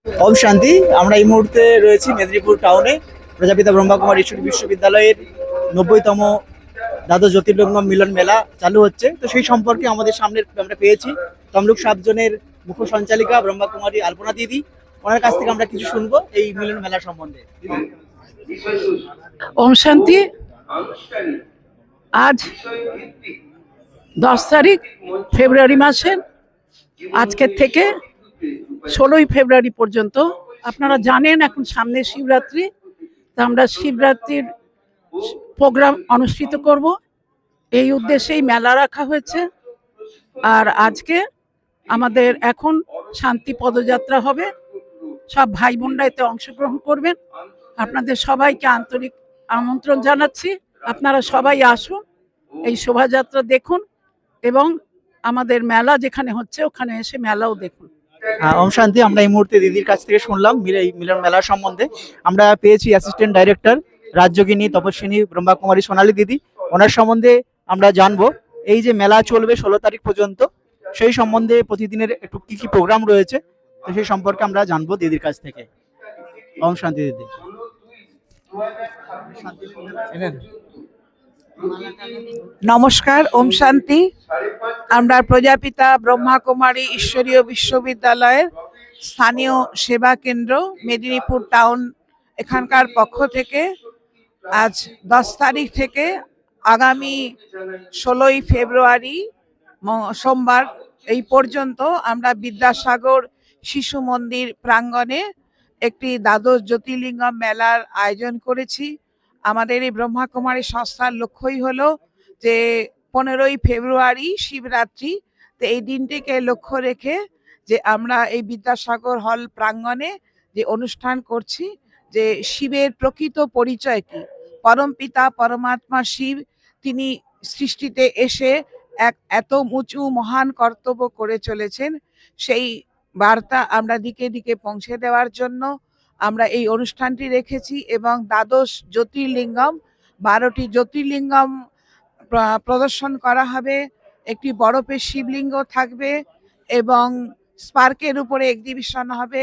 ওম শান্তি। আমরা এই মুহূর্তে রয়েছি মেদিনীপুর টাউনে প্রজাপিতা ব্রহ্মকুমারী ঈশ্বরী বিশ্ববিদ্যালয়ের 90তম দ্বাদশ জ্যোতির্লিঙ্গম মিলন মেলা চালু হচ্ছে। তো সেই সম্পর্কে আমাদের সামনে আমরা পেয়েছি তমলুক সাবজনের মুখ্য সঞ্চালিকা ব্রহ্মকুমারী আলপনা দিদি। ওনার কাছ থেকে আমরা কিছু শুনবো এই মিলন মেলা সম্বন্ধে। ওম শান্তি। আজ 10 তারিখ ফেব্রুয়ারি মাসের, আজকের থেকে 16ই ফেব্রুয়ারি পর্যন্ত। আপনারা জানেন এখন সামনে শিবরাত্রি, তা আমরা শিবরাত্রির প্রোগ্রাম অনুষ্ঠিত করব, এই উদ্দেশ্যেই মেলা রাখা হয়েছে। আর আজকে আমাদের এখন শান্তি পদযাত্রা হবে, সব ভাই বোনরা এতে অংশগ্রহণ করবেন। আপনাদের সবাইকে আন্তরিক আমন্ত্রণ জানাচ্ছি, আপনারা সবাই আসুন, এই শোভাযাত্রা দেখুন এবং আমাদের মেলা যেখানে হচ্ছে ওখানে এসে মেলাও দেখুন। ওম শান্তি। আমরা এই মুহূর্তে দিদির কাছ থেকে শুনলাম এই মিলন মেলা সম্বন্ধে। আমরা পেয়েছি অ্যাসিস্ট্যান্ট ডাইরেক্টর রাজ্যগিনী তপস্বিনী ব্রহ্মকুমারী সোনালী দিদি। ওনার সম্বন্ধে আমরা জানবো এই যে মেলা চলবে 16 তারিখ পর্যন্ত, সেই সম্বন্ধে প্রতিদিনের একটু কি কি প্রোগ্রাম রয়েছে, তো সেই সম্পর্কে আমরা জানবো দিদির কাছ থেকে। ওম শান্তি দিদি। নমস্কার, ওম শান্তি। আমরা প্রজাপিতা ব্রহ্মকুমারী ঈশ্বরীয় বিশ্ববিদ্যালয়ের স্থানীয় সেবা কেন্দ্র মেদিনীপুর টাউন এখানকার পক্ষ থেকে আজ 10 তারিখ থেকে আগামী 16ই ফেব্রুয়ারি সোমবার এই পর্যন্ত আমরা বিদ্যাসাগর শিশু মন্দির প্রাঙ্গণে একটি দ্বাদশ জ্যোতির্লিঙ্গম মেলার আয়োজন করেছি। আমাদের এই ব্রহ্মকুমারী সংস্থার লক্ষ্যই হলো যে 15ই ফেব্রুয়ারি শিবরাত্রি, তো এই দিনটিকে লক্ষ্য রেখে যে আমরা এই বিদ্যাসাগর হল প্রাঙ্গণে যে অনুষ্ঠান করছি, যে শিবের প্রকৃত পরিচয় কি, পরমপিতা পরমাত্মা শিব তিনি সৃষ্টিতে এসে এক এত উঁচু মহান কর্তব্য করে চলেছেন, সেই বার্তা আমরা দিকে দিকে পৌঁছে দেওয়ার জন্য আমরা এই অনুষ্ঠানটি রেখেছি। এবং দ্বাদশ জ্যোতির্লিঙ্গম 12টি জ্যোতির্লিঙ্গম প্রদর্শন করা হবে, একটি বরফের শিবলিঙ্গ থাকবে এবং স্পার্কের উপরে এক্সিবিশন হবে,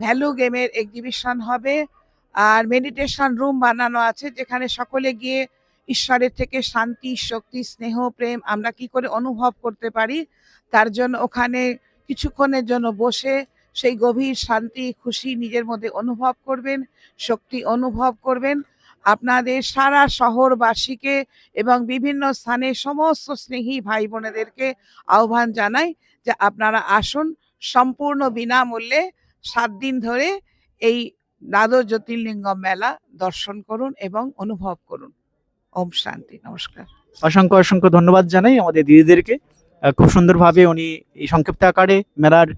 ভ্যালু গেমের এক্সিবিশন হবে, আর মেডিটেশন রুম বানানো আছে যেখানে সকলে গিয়ে ঈশ্বরের থেকে শান্তি, শক্তি, স্নেহ, প্রেম আমরা কি করে অনুভব করতে পারি তার জন্য ওখানে কিছুক্ষণের জন্য বসে সেই গভীর শান্তি, খুশি নিজের মধ্যে অনুভব করবেন, শক্তি অনুভব করবেন। আপনাদের সারা শহরবাসীকে এবং বিভিন্ন স্থানে সমস্ত স্নেহী ভাই বোনেদেরকে আহ্বান জানাই যে আপনারা আসুন, সম্পূর্ণ বিনামূল্যে 7 দিন ধরে এই দ্বাদশ জ্যোতির্লিঙ্গম মেলা দর্শন করুন এবং অনুভব করুন। ওম শান্তি। নমস্কার। অসংখ্য অসংখ্য ধন্যবাদ জানাই আমাদের দিদিদেরকে। খুব সুন্দরভাবে উনি এই সংক্ষিপ্ত আকারে মেলার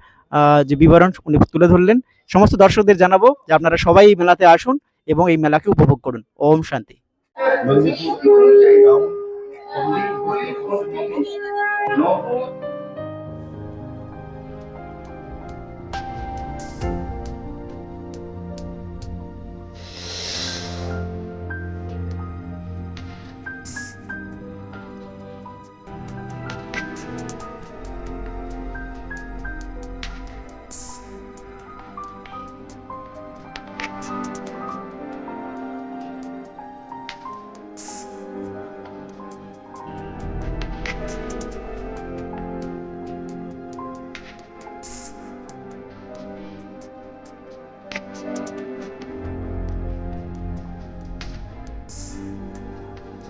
যে বিবরণ উনি তুলে ধরলেন। সমস্ত দর্শকদের জানাবো যে আপনারা সবাই এই মেলাতে আসুন এবং এই মেলাকে উপভোগ করুন। ওম শান্তি।